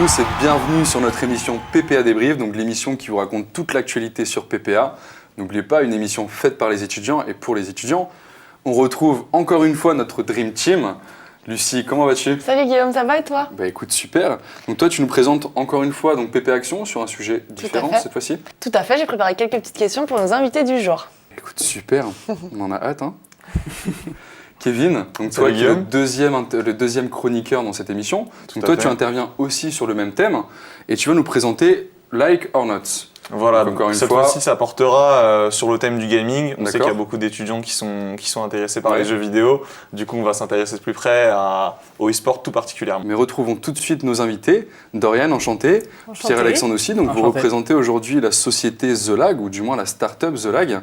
tous et bienvenue sur notre émission PPA Débrief, donc l'émission qui vous raconte toute l'actualité sur PPA. N'oubliez pas, une émission faite par les étudiants et pour les étudiants. On retrouve encore une fois notre Dream Team. Lucie, comment vas-tu? Salut Guillaume, ça va et toi? Bah écoute, super. Donc toi, tu nous présentes encore une fois donc PPA Action sur un sujet différent cette fois-ci. Tout à fait, j'ai préparé quelques petites questions pour nos invités du jour. Écoute, super, on en a hâte. Hein. Kevin, donc toi qui es le deuxième chroniqueur dans cette émission, donc toi tu interviens aussi sur le même thème et tu vas nous présenter Like or Not. Voilà, donc cette fois-ci ça portera sur le thème du gaming. On sait qu'il y a beaucoup d'étudiants qui sont intéressés par les jeux vidéo, du coup on va s'intéresser de plus près au e-sport tout particulièrement. Mais retrouvons tout de suite nos invités. Dorian, enchanté. Pierre-Alexandre aussi, donc vous représentez aujourd'hui la société The Lag, ou du moins la start-up The Lag.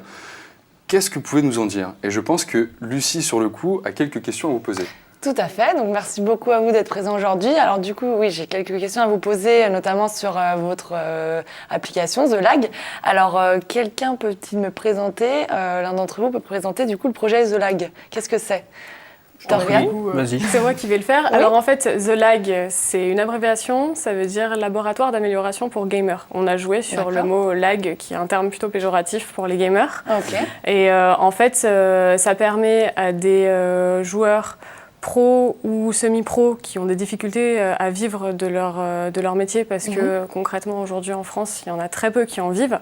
Qu'est-ce que vous pouvez nous en dire? Et je pense que Lucie, sur le coup, a quelques questions à vous poser. Tout à fait, donc merci beaucoup à vous d'être présents aujourd'hui. Alors du coup, oui, j'ai quelques questions à vous poser, notamment sur votre application The Lag. Alors, quelqu'un peut-il me présenter, l'un d'entre vous peut présenter du coup le projet The Lag? Qu'est-ce que c'est? Vas-y. C'est moi qui vais le faire. Oui. Alors en fait, The Lag, c'est une abréviation, ça veut dire laboratoire d'amélioration pour gamers. On a joué sur le mot lag, qui est un terme plutôt péjoratif pour les gamers. Okay. Et en fait, ça permet à des joueurs pro ou semi-pro qui ont des difficultés à vivre de leur métier, parce que concrètement aujourd'hui en France, il y en a très peu qui en vivent.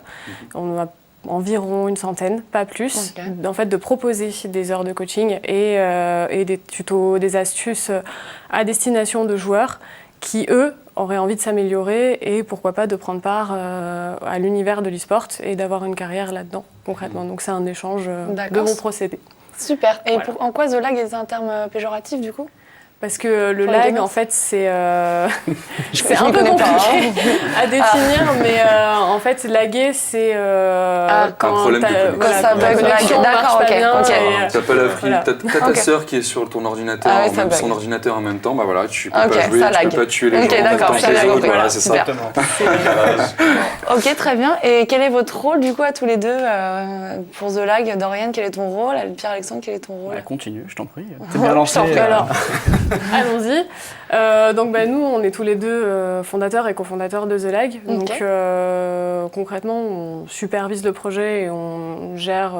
On a environ une centaine, pas plus, en fait, de proposer des heures de coaching et des tutos, des astuces à destination de joueurs qui, eux, auraient envie de s'améliorer et pourquoi pas de prendre part à l'univers de l'e-sport et d'avoir une carrière là-dedans, concrètement. Donc c'est un échange de bons procédés. Super. Et voilà. En quoi The Lag est un terme péjoratif du coup? Parce que le lag, en fait, c'est un peu compliqué à définir, mais en fait, laguer, c'est quand ça bug. D'accord, ok. T'as pas la free, t'as ta sœur qui est sur ton ordinateur, même son ordinateur en même temps, bah voilà, tu peux pas jouer, tu peux pas tuer les gens en même temps que les autres, voilà, c'est ça. Ok, très bien. Et quel est votre rôle du coup à tous les deux pour The Lag? Dorian, quel est ton rôle? Pierre-Alexandre, quel est ton rôle? Continue, je t'en prie. T'es bien lancé. Allons-y. Donc nous, on est tous les deux fondateurs et cofondateurs de The Lag. Donc concrètement, on supervise le projet et on gère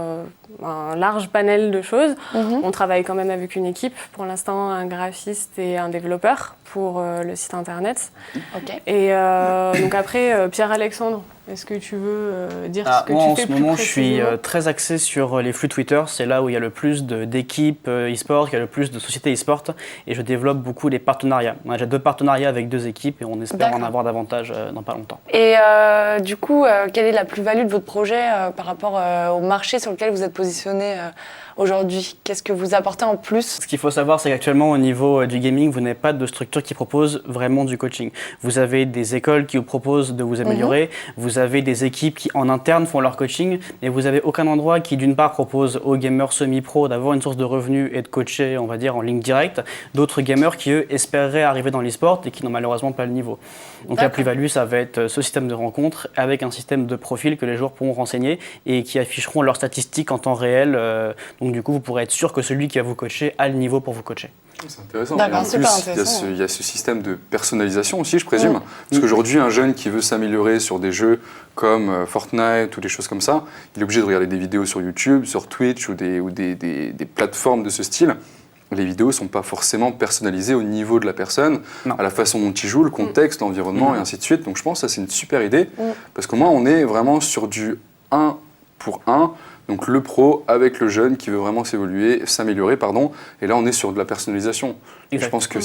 un large panel de choses. On travaille quand même avec une équipe, pour l'instant un graphiste et un développeur pour le site internet. Et donc après, Pierre-Alexandre, est-ce que tu veux dire ce que tu fais plus précisément? En ce moment, je suis très axé sur les flux Twitter. C'est là où il y a le plus d'équipes e-sport, il y a le plus de sociétés e-sport. Et je développe beaucoup les partenariats. On a déjà 2 partenariats avec 2 équipes et on espère en avoir davantage dans pas longtemps. Et du coup, quelle est la plus-value de votre projet par rapport au marché sur lequel vous êtes positionné aujourd'hui? Qu'est-ce que vous apportez en plus? Ce qu'il faut savoir, c'est qu'actuellement, au niveau du gaming, vous n'avez pas de structure qui propose vraiment du coaching. Vous avez des écoles qui vous proposent de vous améliorer, vous avez des équipes qui, en interne, font leur coaching, mais vous n'avez aucun endroit qui, d'une part, propose aux gamers semi-pro d'avoir une source de revenus et de coacher, on va dire, en ligne directe, d'autres gamers qui, eux, espéreraient arriver dans l'e-sport et qui n'ont malheureusement pas le niveau. Donc la plus-value, ça va être ce système de rencontres avec un système de profil que les joueurs pourront renseigner et qui afficheront leurs statistiques en temps réel. Donc du coup, vous pourrez être sûr que celui qui va vous coacher a le niveau pour vous coacher. C'est intéressant. Et en plus, il y a ce système de personnalisation aussi, je présume. Parce qu'aujourd'hui, un jeune qui veut s'améliorer sur des jeux comme Fortnite ou des choses comme ça, il est obligé de regarder des vidéos sur YouTube, sur Twitch ou des plateformes de ce style. Les vidéos ne sont pas forcément personnalisées au niveau de la personne, à la faççon dont il joue, le contexte, l'environnement et ainsi de suite. Donc je pense que ça, c'est une super idée. Parce qu'au moins, on est vraiment sur du 1 pour 1. Donc le pro avec le jeune qui veut vraiment s'améliorer, et là on est sur de la personnalisation. Et je pense que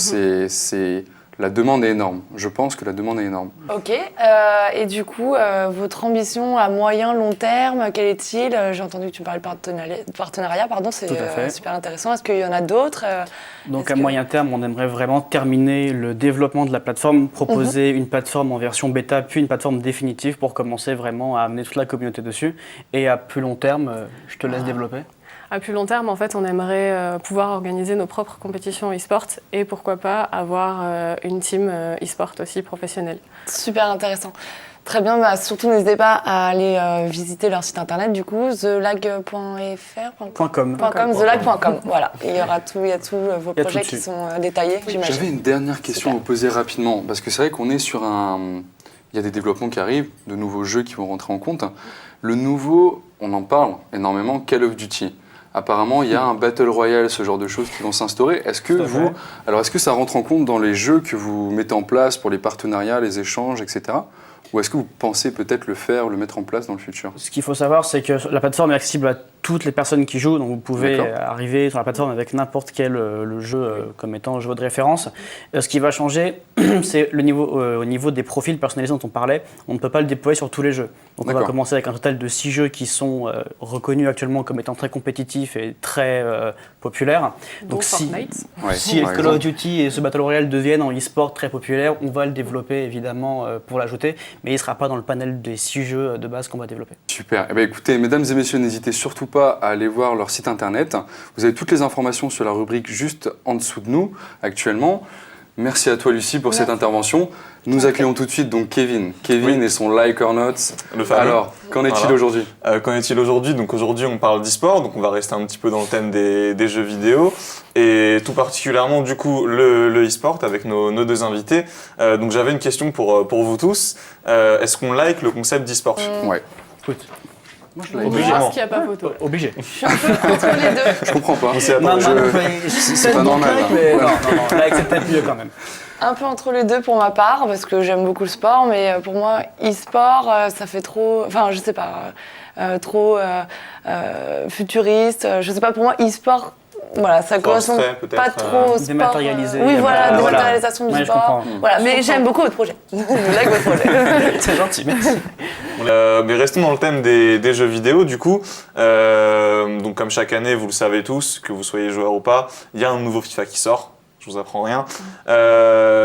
la demande est énorme. Je pense que la demande est énorme. Ok, et du coup, votre ambition à moyen, long terme, quel est-il? J'ai entendu que tu parlais de partenariat, c'est super intéressant. Est-ce qu'il y en a d'autres? Donc à moyen terme, on aimerait vraiment terminer le développement de la plateforme, proposer une plateforme en version bêta, puis une plateforme définitive pour commencer vraiment à amener toute la communauté dessus. Et à plus long terme, je te laisse développer. À plus long terme, en fait, on aimerait pouvoir organiser nos propres compétitions e-sport et pourquoi pas avoir une team e-sport aussi professionnelle. Super intéressant. Très bien, bah, surtout n'hésitez pas à aller visiter leur site internet du coup, thelag.fr.com, thelag.com, voilà. Il y a tous vos projets qui sont détaillés, j'imagine. J'avais une dernière question à vous poser rapidement, parce que c'est vrai qu'on est sur il y a des développements qui arrivent, de nouveaux jeux qui vont rentrer en compte. Le nouveau, on en parle énormément, Call of Duty. Apparemment, il y a un Battle Royale, ce genre de choses qui vont s'instaurer. Est-ce que est-ce que ça rentre en compte dans les jeux que vous mettez en place pour les partenariats, les échanges, etc. Ou est-ce que vous pensez peut-être le mettre en place dans le futur? Ce qu'il faut savoir, c'est que la plateforme est accessible à toutes les personnes qui jouent, donc vous pouvez arriver sur la plateforme avec n'importe quel le jeu comme étant un jeu de référence. Ce qui va changer, c'est au niveau des profils personnalisés dont on parlait, on ne peut pas le déployer sur tous les jeux. Donc on va commencer avec un total de 6 jeux qui sont reconnus actuellement comme étant très compétitifs et très populaires. Donc si Call of Duty et ce Battle Royale deviennent en e-sport très populaire, on va le développer évidemment pour l'ajouter, mais il ne sera pas dans le panel des 6 jeux de base qu'on va développer. Super. Eh bien, écoutez, mesdames et messieurs, n'hésitez surtout pas à aller voir leur site internet. Vous avez toutes les informations sur la rubrique juste en dessous de nous actuellement. Merci à toi Lucie pour cette intervention. Nous accueillons tout de suite donc Kevin et son Like or Not. Alors, qu'en est-il aujourd'hui? Qu'en est-il aujourd'hui? Donc aujourd'hui on parle d'e-sport, donc on va rester un petit peu dans le thème des jeux vidéo et tout particulièrement du coup le e-sport avec nos deux invités. Donc j'avais une question pour vous tous. Est-ce qu'on like le concept d'e-sport? Ouais. Écoute. Moi, je pense qu'il n'y a pas photo. Obligé. Je suis un peu entre les deux. Je comprends pas. C'est pas normal. Non, like c'est peut-être mieux quand même. Un peu entre les deux pour ma part, parce que j'aime beaucoup le sport, mais pour moi, e-sport, ça fait trop, enfin, je sais pas, trop futuriste. Je sais pas, pour moi, e-sport, voilà, ça correspond pas trop au sport. Dématérialisé. Oui, voilà, dématérialisation du sport. Voilà, mais j'aime beaucoup votre projet. Je like votre projet. C'est gentil, merci. Mais restons dans le thème des jeux vidéo du coup. Donc comme chaque année, vous le savez tous, que vous soyez joueur ou pas, il y a un nouveau FIFA qui sort. Je vous apprends rien.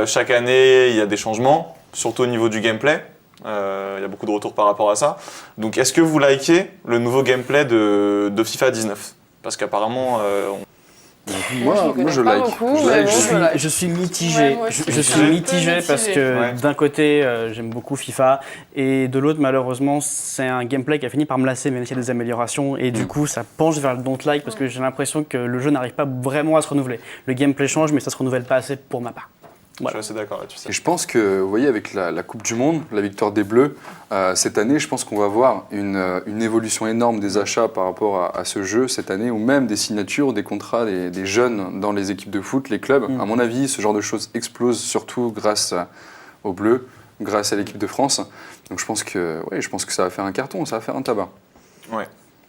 Chaque année, il y a des changements, surtout au niveau du gameplay. Il y a beaucoup de retours par rapport à ça. Donc, est-ce que vous likez le nouveau gameplay de FIFA 19? Parce qu'apparemment, moi je like. Je suis mitigé. Je suis mitigé parce que d'un côté, j'aime beaucoup FIFA et de l'autre, malheureusement, c'est un gameplay qui a fini par me lasser, même s'il y a des améliorations. Et du coup, ça penche vers le don't like parce que j'ai l'impression que le jeu n'arrive pas vraiment à se renouveler. Le gameplay change, mais ça se renouvelle pas assez pour ma part. Voilà. Je suis assez d'accord là-dessus. Et je pense que, vous voyez, avec la Coupe du Monde, la victoire des Bleus, cette année, je pense qu'on va voir une évolution énorme des achats par rapport à ce jeu cette année, ou même des signatures, des contrats des jeunes dans les équipes de foot, les clubs. À mon avis, ce genre de choses explose surtout grâce aux Bleus, grâce à l'équipe de France. Donc je pense que ça va faire un carton, ça va faire un tabac. Ouais.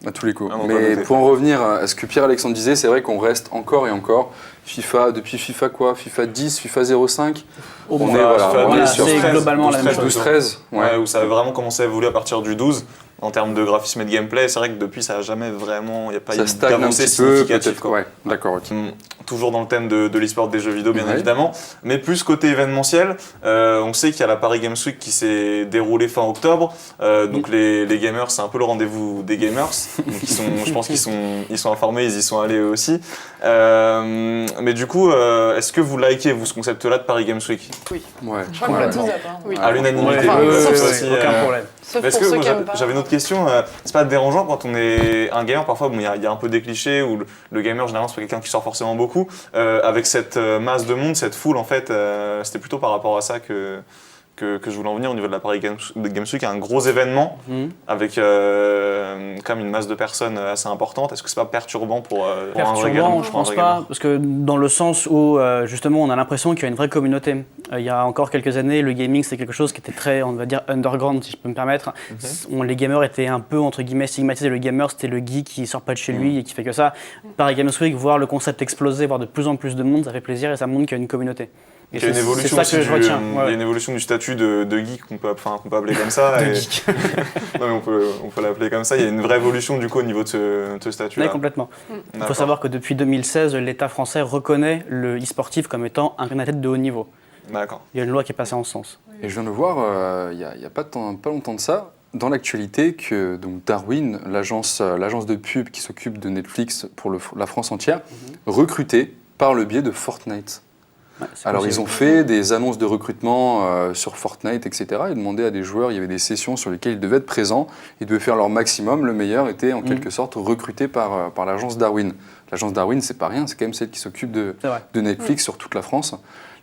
À tous les coups. Mais pour en revenir à ce que Pierre-Alexandre disait, c'est vrai qu'on reste encore et encore depuis FIFA 10, FIFA 05. On est sur globalement la même chose. 12-13. Où ça a vraiment commencé à évoluer à partir du 12. En termes de graphisme et de gameplay, c'est vrai que depuis ça n'a jamais vraiment, il n'y a pas eu d'avancée significative. Ouais, d'accord. Okay. Toujours dans le thème de l'e-sport des jeux vidéo bien évidemment, mais plus côté événementiel. On sait qu'il y a la Paris Games Week qui s'est déroulée fin octobre, donc les gamers, c'est un peu le rendez-vous des gamers. Donc je pense qu'ils sont informés, ils y sont allés eux aussi. Mais du coup, est-ce que vous likez vous ce concept-là de Paris Games Week? Oui. Ouais. Je crois qu'on l'a tous d'accord. Oui. À l'unanimité. Aucun problème. Est-ce que j'avais une autre question, c'est pas dérangeant quand on est un gamer, parfois il y a un peu des clichés où le gamer généralement c'est pas quelqu'un qui sort forcément beaucoup, avec cette masse de monde, cette foule en fait, c'était plutôt par rapport à ça que je voulais en venir au niveau de la Paris Games Week, un gros événement avec quand même une masse de personnes assez importante. Est-ce que c'est pas perturbant pour un vrai gamer? Je pense pas, parce que dans le sens où justement on a l'impression qu'il y a une vraie communauté. Il y a encore quelques années, le gaming c'était quelque chose qui était très, on va dire, underground si je peux me permettre. Les gamers étaient un peu entre guillemets stigmatisés. Le gamer c'était le geek qui sort pas de chez lui et qui fait que ça. Paris Games Week, voir le concept exploser, voir de plus en plus de monde, ça fait plaisir et ça montre qu'il y a une communauté. Il y a une évolution, c'est ça que je retiens. Il y a une évolution du statut de geek qu'on peut appeler comme ça. Geek. Non, mais on peut l'appeler comme ça. Il y a une vraie évolution du coup au niveau de ce statut-là. Oui, complètement. Il faut savoir que depuis 2016, l'État français reconnaît le e-sportif comme étant un athlète de haut niveau. D'accord. Il y a une loi qui est passée en ce sens. Et je viens de voir, il n'y a pas longtemps de ça, dans l'actualité, que donc Darwin, l'agence de pub qui s'occupe de Netflix pour la France entière, recrutée par le biais de Fortnite. Ouais, c'est Alors, possible. ils ont fait des annonces de recrutement sur Fortnite, etc. Ils demandaient à des joueurs, il y avait des sessions sur lesquelles ils devaient être présents, ils devaient faire leur maximum. Le meilleur était en quelque sorte recruté par l'agence Darwin. L'agence Darwin, c'est pas rien, c'est quand même celle qui s'occupe de Netflix sur toute la France.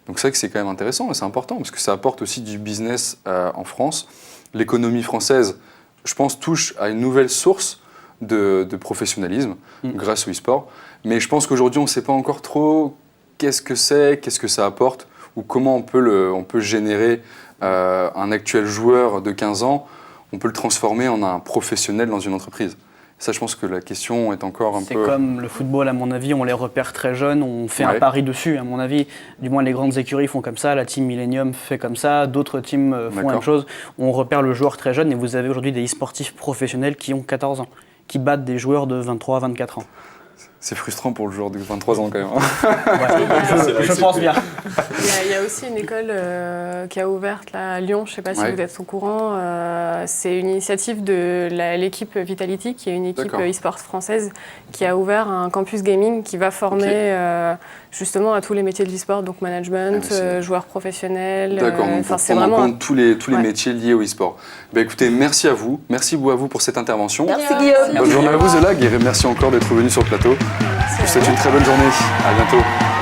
Donc c'est vrai que c'est quand même intéressant et c'est important parce que ça apporte aussi du business en France. L'économie française, je pense, touche à une nouvelle source de professionnalisme grâce au e-sport. Mais je pense qu'aujourd'hui, on ne sait pas encore trop qu'est-ce que c'est, qu'est-ce que ça apporte ou comment on peut générer un actuel joueur de 15 ans, on peut le transformer en un professionnel dans une entreprise. Ça, je pense que la question est encore un peu... C'est comme le football, à mon avis, on les repère très jeunes, on fait un pari dessus, à mon avis. Du moins, les grandes écuries font comme ça, la team Millennium fait comme ça, d'autres teams font la même chose. On repère le joueur très jeune et vous avez aujourd'hui des e-sportifs professionnels qui ont 14 ans, qui battent des joueurs de 23 à 24 ans. C'est frustrant pour le joueur de 23 ans quand même. Ouais, je pense bien. Il y a aussi une école qui a ouverte là, à Lyon, je ne sais pas si vous êtes au courant. C'est une initiative de l'équipe Vitality, qui est une équipe e-sport française, qui a ouvert un campus gaming qui va former justement à tous les métiers de l'e-sport, donc management, joueurs professionnels. D'accord, donc pour prendre en compte tous les métiers liés au e-sport. Bah, écoutez, merci à vous. Merci à vous pour cette intervention. Merci Guillaume. Bonne journée à vous The Lag et merci encore d'être venu sur le plateau. Je vous souhaite une très bonne journée. À bientôt.